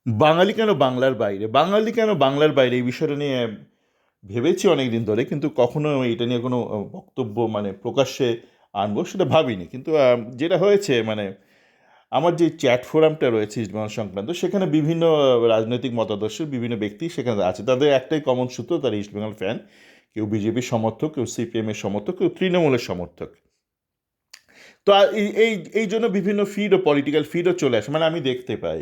বাঙালি কেন বাংলার বাইরে? বাঙালি কেন বাংলার বাইরে? এই বিষয়টা নিয়ে ভেবেছি অনেকদিন ধরে, কিন্তু কখনো এটা নিয়ে কোনো বক্তব্য মানে প্রকাশ্যে আনবো সেটা ভাবিনি। কিন্তু যেটা হয়েছে মানে আমার যে চ্যাট ফোরামটা রয়েছে ইস্টবেঙ্গল সংক্রান্ত, সেখানে বিভিন্ন রাজনৈতিক মতাদর্শের বিভিন্ন ব্যক্তি সেখানে আছে। তাদের একটাই কমন সূত্র, তারা ইস্টবেঙ্গল ফ্যান। কেউ বিজেপির সমর্থক, কেউ সিপিএমের সমর্থক, কেউ তৃণমূলের সমর্থক। তো এই এই এই জন্য বিভিন্ন ফিড ও পলিটিক্যাল ফিডও চলে আসে, মানে আমি দেখতে পাই,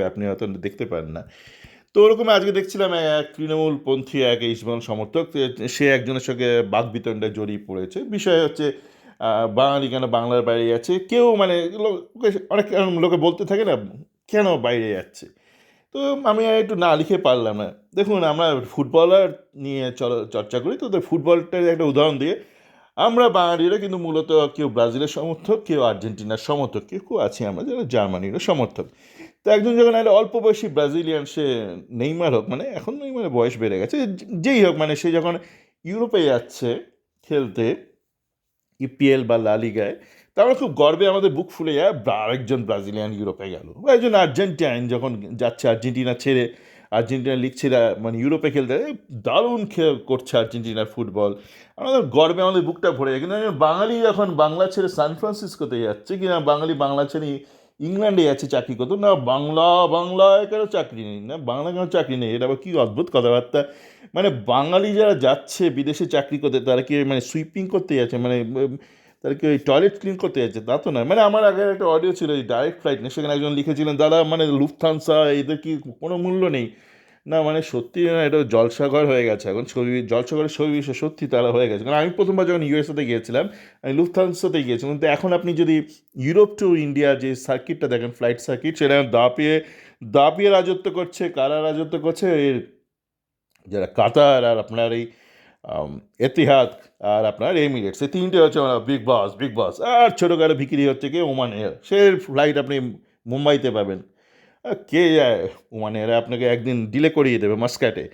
আপনি হয়তো দেখতে পান না। তো ওরকম আজকে দেখছিলাম এক তৃণমূলপন্থী এক ইসবল সমর্থক, সে একজনের সঙ্গে বাকবিতণ্ডায় জড়িয়ে পড়েছে। বিষয় হচ্ছে বাঙালি কেন বাংলার বাইরে যাচ্ছে, কেউ মানে অনেক লোকে বলতে থাকে না, কেন বাইরে যাচ্ছে। তো আমি আর একটু না লিখে পারলাম না। দেখুন, আমরা ফুটবলার নিয়ে চর্চা করি, তো ওদের ফুটবলটার একটা উদাহরণ দিয়ে, আমরা বাঙালিরা কিন্তু মূলত কেউ ব্রাজিলের সমর্থক, কেউ আর্জেন্টিনার সমর্থক, কেউ কেউ আছি আমরা যারা জার্মানিরও সমর্থক। তো একজন যখন একটা অল্প বয়সী ব্রাজিলিয়ান, সে নেইমার হোক, মানে এখন নেইমারের বয়স বেড়ে গেছে, যেই হোক, মানে সে যখন ইউরোপে যাচ্ছে খেলতে, ইপিএল বা লা লিগায়, তা আমরা খুব গর্বে আমাদের বুক ফুলে যায়, আরেকজন ব্রাজিলিয়ান ইউরোপে গেল, বা একজন আর্জেন্টাইন যখন যাচ্ছে আর্জেন্টিনা ছেড়ে, আর্জেন্টিনা লিগ ছেড়ে মানে ইউরোপে খেলতে, দারুণ করছে আর্জেন্টিনার ফুটবল, আমাদের গর্বে আমাদের বুকটা ভরে যায়। কিন্তু একজন বাঙালি যখন বাংলা ছেড়ে সান ফ্রান্সিসকোতে যাচ্ছে, কিনা বাঙালি বাংলা ছেড়ে ইংল্যান্ডে যাচ্ছে চাকরি করতো, না বাংলায় কেন চাকরি নেই, না বাংলা কেন চাকরি নেই, এটা আবার কি অদ্ভুত কথাবার্তা। মানে বাঙালি যারা যাচ্ছে বিদেশে চাকরি করতে, তারা কি মানে সুইপিং করতে যাচ্ছে, মানে তারা কি ওই টয়লেট ক্লিন করতে যাচ্ছে, তা তো নয়। মানে আমার আগে একটা অডিও ছিল ডাইরেক্ট ফ্লাইট নিয়ে, সেখানে একজন লিখেছিলেন, দাদা মানে লুফথানসা এদের কি কোনো মূল্য নেই? না মানে সত্যি না, এটা জলসাঘর হয়ে গেছে এখন, ছবি জলসাঘরের ছবি সত্যি তারা হয়ে গেছে। কারণ আমি প্রথমবার যখন ইউএসএতে গিয়েছিলাম, আমি লুফথানসাতে গিয়েছিলাম, কিন্তু এখন আপনি যদি ইউরোপ টু ইন্ডিয়া যে সার্কিটটা দেখেন, ফ্লাইট সার্কিট, সেটা দাপিয়ে রাজত্ব করছে, কারা রাজত্ব করছে, এর যারা কাতার, আর আপনার এই এতিহাদ, আর আপনার এমিরেটস, এই তিনটে হচ্ছে বিগ বস। আর ছোটোখাটো বিক্রি হচ্ছে কি ওমান এয়ার, সে ফ্লাইট আপনি মুম্বাইতে পাবেন। কে যায় ওমান এয়ারে, আপনাকে একদিন ডিলে করিয়ে দেবে মাস্কাটে।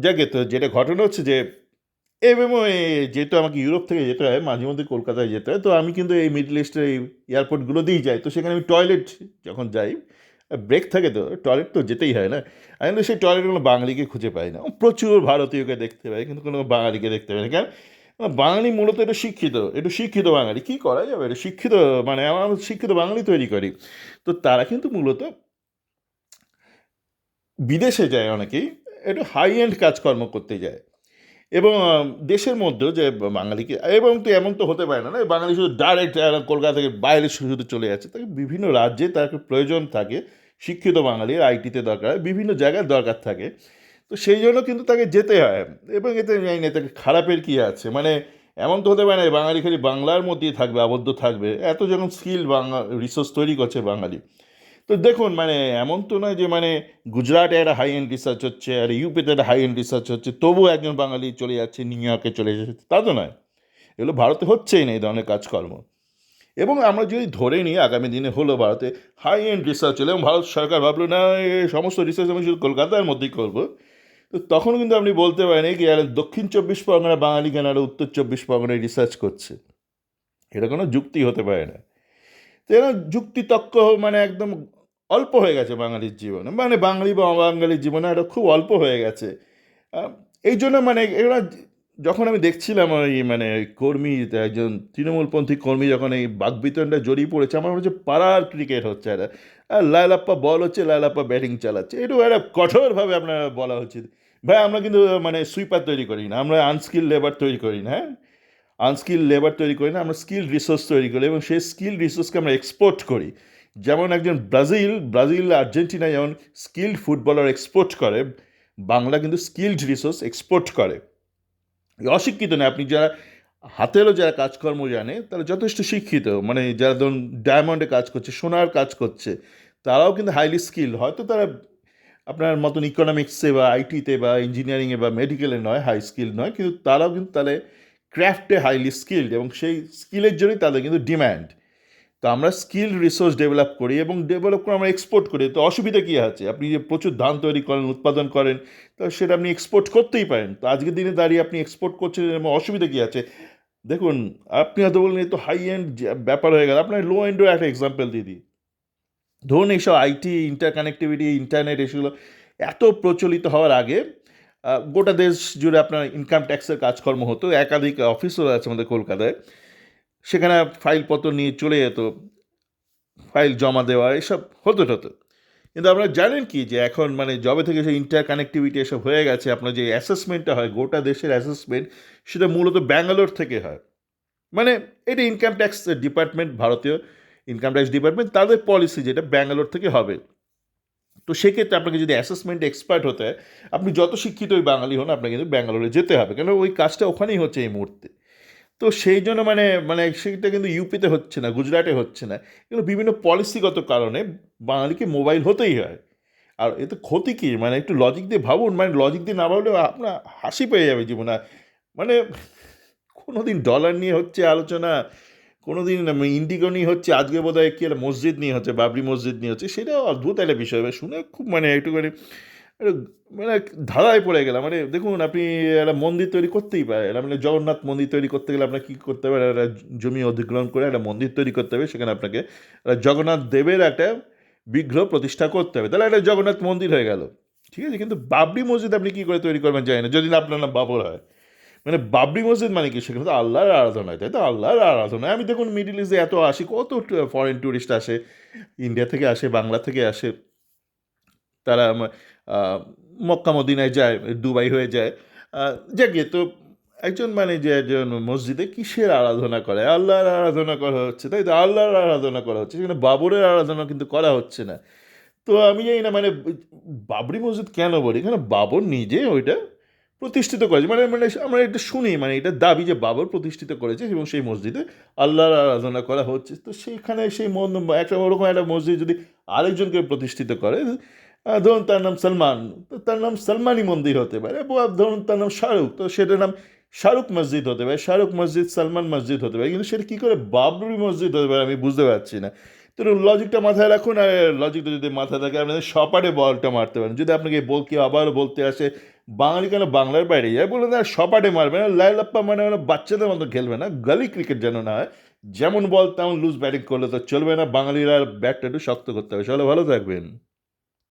যাকে, তো যেটা ঘটনা হচ্ছে যে, এবং যেহেতু আমাকে ইউরোপ থেকে যেতে হয়, মাঝে মধ্যে কলকাতায় যেতে হয়, তো আমি কিন্তু এই মিডল ইস্টের এই এয়ারপোর্টগুলো দিয়েই যাই। তো সেখানে আমি টয়লেট যখন যাই, ব্রেক থাকে, তো টয়লেট তো যেতেই হয় না। আমি কিন্তু সেই টয়লেটগুলো বাঙালিকে খুঁজে পাই না, প্রচুর ভারতীয়কে দেখতে পাই, কিন্তু কোনো বাঙালিকে দেখতে পাই না। কেন? বাঙালি মূলত একটু শিক্ষিত বাঙালি, কী করা যাবে, এটা শিক্ষিত, মানে আমার শিক্ষিত বাঙালি তৈরি করি। তো তারা কিন্তু মূলত বিদেশে যায় অনেকেই, একটু হাই এন্ড কাজকর্ম করতে যায়। এবং দেশের মধ্যেও যে বাঙালিকে, এবং তো এমন তো হতে পারে না, না বাঙালি শুধু ডাইরেক্ট কলকাতা থেকে বাইরে শুধু চলে যাচ্ছে, তাকে বিভিন্ন রাজ্যে তার প্রয়োজন থাকে। শিক্ষিত বাঙালির আইটিতে দরকার হয়, বিভিন্ন জায়গায় দরকার থাকে। তো সেই জন্য কিন্তু তাকে যেতে হয়। এবং এতে জানি না তাকে খারাপের কী আছে, মানে এমন তো হতে পারে না বাঙালি খালি বাংলার মধ্যেই থাকবে, আবদ্ধ থাকবে। এত যখন স্কিল রিসোর্স তৈরি করছে বাঙালি, তো দেখুন মানে এমন তো নয় যে মানে গুজরাটে একটা হাই এন্ড রিসার্চ হচ্ছে, আর ইউপিতে একটা হাই এন্ড রিসার্চ হচ্ছে, তবুও একজন বাঙালি চলে যাচ্ছে নিউ ইয়র্কে, চলে যাচ্ছে, তা তো নয়। এগুলো ভারতে হচ্ছেই না এই ধরনের কাজকর্ম। এবং আমরা যদি ধরে নিই আগামী দিনে হলো ভারতে হাই এন্ড রিসার্চ হলো, এবং ভারত সরকার ভাবলো না এই সমস্ত রিসার্চ আমি শুধু কলকাতার মধ্যেই করবো, তো তখন কিন্তু আপনি বলতে পারেন কি আর দক্ষিণ চব্বিশ পরগনা বাঙালি কেন আর উত্তর চব্বিশ পরগনায় রিসার্চ করছে, এটা কোনো যুক্তি হতে পারে না। তো এরা যুক্তিতক্ক মানে একদম অল্প হয়ে গেছে বাঙালির জীবনে, মানে বাঙালি বা অবাঙালির জীবনে এটা খুব অল্প হয়ে গেছে। আহ, এই জন্য মানে এরা, যখন আমি দেখছিলাম ওই মানে ওই কর্মী, একজন তৃণমূলপন্থী কর্মী যখন এই বাকবিতণ্ডায় জড়িয়ে পড়েছে, আমার মনে হচ্ছে পাড়ার ক্রিকেট হচ্ছে এটা। আর লায়লাপ্পা বল হচ্ছে, লায়লাপ্পা ব্যাটিং চালাচ্ছে, একটু একটা কঠোরভাবে আপনার বলা উচিত। ভাই আমরা কিন্তু মানে সুইপার তৈরি করি না, আমরা আনস্কিল লেবার তৈরি করি না, হ্যাঁ, আনস্কিল লেবার তৈরি করি না, আমরা স্কিল রিসোর্স তৈরি করি, এবং সেই স্কিল রিসোর্সকে আমরা এক্সপোর্ট করি। যেমন একজন ব্রাজিল আর্জেন্টিনা যেমন স্কিল্ড ফুটবলার এক্সপোর্ট করে, বাংলা কিন্তু স্কিল্ড রিসোর্স এক্সপোর্ট করে। অশিক্ষিত না, আপনি যারা হাতেরও যারা কাজকর্ম জানে, তারা যথেষ্ট শিক্ষিত, মানে যারা ধরুন ডায়মন্ডে কাজ করছে, সোনার কাজ করছে, তারাও কিন্তু হাইলি স্কিল্ড। হয়তো তারা আপনার মতন ইকোনমিক্সে বা আইটিতে বা ইঞ্জিনিয়ারিংয়ে বা মেডিকেলে নয়, হাই স্কিল নয়, কিন্তু তারাও কিন্তু তাহলে ক্রাফটে হাইলি স্কিল্ড, এবং সেই স্কিলের জন্যই তাদের কিন্তু ডিম্যান্ড। তো আমরা স্কিল রিসোর্স ডেভেলপ করি, এবং ডেভেলপ করে আমরা এক্সপোর্ট করি। তো অসুবিধা কী আছে? আপনি যে প্রচুর ধান তৈরি করেন, উৎপাদন করেন, তো সেটা আপনি এক্সপোর্ট করতেই পারেন। তো আজকের দিনে দাঁড়িয়ে আপনি এক্সপোর্ট করছেন, এবং অসুবিধা কী আছে? দেখুন, আপনি হয়তো বললেন এই তো হাই এন্ড ব্যাপার হয়ে গেল, আপনার লো এন্ডও একটা এক্সাম্পল দিয়ে দিই। ধরুন এইসব আইটি, ইন্টারকানেক্টিভিটি, ইন্টারনেট এসবগুলো এত প্রচলিত হওয়ার আগে গোটা দেশ জুড়ে আপনার ইনকাম ট্যাক্সের কাজকর্ম হতো, একাধিক অফিসও আছে আমাদের কলকাতায়, সেখানে ফাইলপত্র নিয়ে চলে যেত, ফাইল জমা দেওয়া এসব হতো। কিন্তু আপনারা জানেন কি যে এখন মানে যবে থেকে সেই ইন্টার কানেক্টিভিটি এসব হয়ে গেছে, আপনার যে অ্যাসেসমেন্টটা হয় গোটা দেশের অ্যাসেসমেন্ট, সেটা মূলত ব্যাঙ্গালোর থেকে হয়। মানে এটা ইনকাম ট্যাক্স ডিপার্টমেন্ট, ভারতীয় ইনকাম ট্যাক্স ডিপার্টমেন্ট, তাদের পলিসি যেটা ব্যাঙ্গালোর থেকে হবে। তো সেক্ষেত্রে আপনাকে যদি অ্যাসেসমেন্ট এক্সপার্ট হতে হয়, আপনি যত শিক্ষিত ওই বাঙালি হন, আপনাকে কিন্তু ব্যাঙ্গালোরে যেতে হবে, কেন ওই কাজটা ওখানেই হচ্ছে এই মুহূর্তে। তো সেই জন্য মানে মানে সেটা কিন্তু ইউপিতে হচ্ছে না, গুজরাটে হচ্ছে না, এগুলো বিভিন্ন পলিসিগত কারণে বাঙালিকে মোবাইল হতেই হয়। আর এতে ক্ষতি কী, মানে একটু লজিক দিয়ে ভাবুন, মানে লজিক দিয়ে না ভাবলে আপনার হাসি পেয়ে যাবে জীবনে। মানে কোনো দিন ডলার নিয়ে হচ্ছে আলোচনা, কোনো দিন ইন্ডিগো নিয়ে হচ্ছে, আজকে বোধ হয় কী একটা মসজিদ নিয়ে হচ্ছে, বাবরি মসজিদ নিয়ে হচ্ছে, সেটাও অদ্ভুত একটা বিষয়। শুনে খুব মানে একটুখানি একটা মানে ধাঁধায় পড়ে গেলাম। মানে দেখুন, আপনি একটা মন্দির তৈরি করতেই পারেন, একটা মানে জগন্নাথ মন্দির তৈরি করতে গেলে আপনার কী করতে হবে, একটা জমি অধিগ্রহণ করে একটা মন্দির তৈরি করতে হবে, সেখানে আপনাকে একটা জগন্নাথ দেবের একটা বিগ্রহ প্রতিষ্ঠা করতে হবে, তাহলে একটা জগন্নাথ মন্দির হয়ে গেল। ঠিক আছে, কিন্তু বাবরি মসজিদ আপনি কী করে তৈরি করবেন জানি না, যদি না আপনার নাম বাবর হয়। মানে বাবরি মসজিদ মানে কি, সেখানে তো আল্লাহর আরাধনা, তাই তো, আল্লাহর আরাধনায় আমি দেখুন মিডিল ইস্টে এত আসি, কত ফরেন ট্যুরিস্ট আসে, ইন্ডিয়া থেকে আসে, বাংলা থেকে আসে, তারা আহ, মক্কা মদিনায় যায়, দুবাই হয়ে যায়, যাকে তো একজন মানে যে একজন মসজিদে কিসের আরাধনা করে, আল্লাহর আরাধনা করা হচ্ছে, তাই তো, আল্লাহর আরাধনা করা হচ্ছে, সেখানে বাবরের আরাধনা কিন্তু করা হচ্ছে না। তো আমি জানি না মানে বাবরি মসজিদ কেন বলি, এখানে বাবর নিজে ওইটা প্রতিষ্ঠিত করেছে, মানে মানে আমরা এটা শুনি, মানে এটা দাবি যে বাবর প্রতিষ্ঠিত করেছে এবং সেই মসজিদে আল্লাহর আরাধনা করা হচ্ছে। তো সেইখানে সেই একটা ওরকম একটা মসজিদ যদি আরেকজনকে প্রতিষ্ঠিত করে, ধরুন তার নাম সলমান, তো তার নাম সলমানি মন্দির হতে পারে, বা ধরুন তার নাম শাহরুখ, তো সেটার নাম শাহরুখ মসজিদ হতে পারে, শাহরুখ মসজিদ, সলমান মসজিদ হতে পারে, কিন্তু সেটা কী করে বাবরি মসজিদ হতে পারে আমি বুঝতে পারছি না। তো লজিকটা মাথায় রাখুন, আর লজিকটা যদি মাথায় থাকে আপনাদের সপাটে বলটা মারতে পারেন। যদি আপনাকে কেউ আবার বলতে আসে বাঙালি কেন বাংলার বাইরে যায়, বলে না সপাটে মারবে না, লাইলাপ্পা মানে বাচ্চাদের মতো খেলবে না, গলি ক্রিকেট যেন না হয়, যেমন বল তেমন লুজ ব্যাটিং করলে তো চলবে না, বাঙালিরা ব্যাটটা একটু শক্ত করতে হবে। সবাই ভালো থাকবেন।